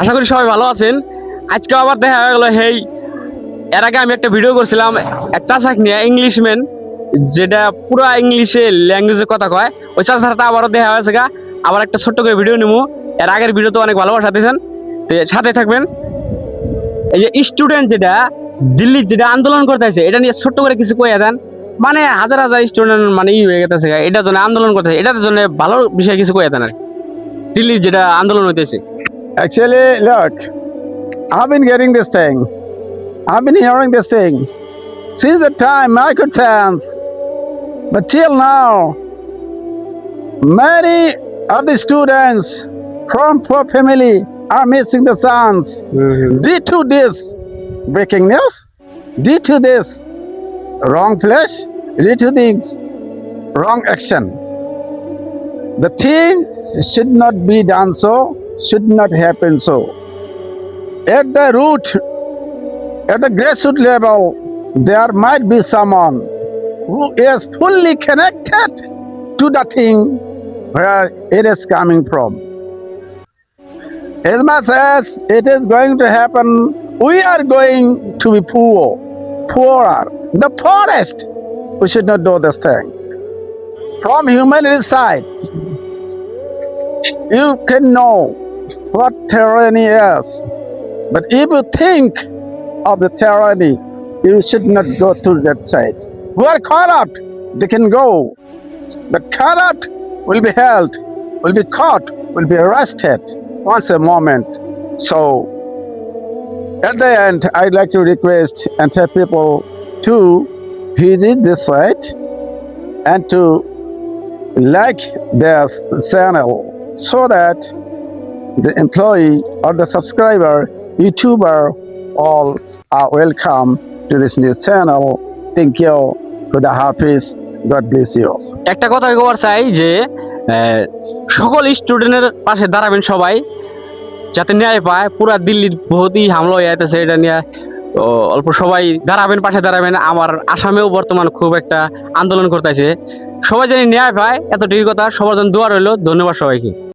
আশা করি সবাই ভালো আছেন। আজকে আবার দেখা গেল এর আগে আমি একটা ভিডিও করছিলাম এক চাচাক নিয়ে ইংলিশম্যান, যেটা পুরো ইংলিশে ল্যাঙ্গুয়েজে কথা কয়। ওই চাচাটা আবারও দেখা হয়েছে গা, আবার একটা ছোট্ট করে ভিডিও নেবো। এর আগের ভিডিও তো অনেক ভালোবাসা দিয়েছেন, তো সাথে থাকবেন। এই যে স্টুডেন্ট যেটা দিল্লির যেটা আন্দোলন করতেছে, এটা নিয়ে ছোট্ট করে কিছু কয়ে দেন। মানে হাজার হাজার স্টুডেন্ট মানে হয়ে গেছে, এটার জন্য আন্দোলন করতেছে, এটার জন্য ভালো বিষয় কিছু কয়ে দেন আর কি। দিল্লির যেটা আন্দোলন হইতেছে। Actually, look, I've been getting this thing. I've been hearing this thing since the time I could sense. But till now, many of the students from poor family are missing the chance due to this breaking news, due to this wrong place, due to this wrong action. The thing should not be done so, should not happen so. At the root, at the grassroots level, there might be someone who is fully connected to the thing where it is coming from. As much as it is going to happen, we are going to be poorer. The poorest, we should not do this thing. From humanity side, you can know what tyranny is. But if you think of the tyranny, you should not go to that side. Who are corrupt, they can go. But corrupt will be held, will be caught, will be arrested once a moment. So, at the end, I'd like to request and tell people to visit this site and to like this channel so that the employee or the subscriber, YouTuber, all are welcome to this new channel. Thank you. Khuda Hafiz. God bless you. একটা কথা কবার চাই যে সকল স্টুডেন্টের পাশে দাঁড়াবেন সবাই, যাতে ন্যায় পায়। পুরা দিল্লির বহুতই হামলা হয়ে যাইতেছে, এটা নিয়ে অল্প সবাই দাঁড়াবেন, পাশে দাঁড়াবেন। আমার আসামেও বর্তমান খুব একটা আন্দোলন করতেছে, সবাই জানি ন্যায় পায়, এতটুকু কথা। সবার জন্য দোয়া রইল। ধন্যবাদ সবাইকে।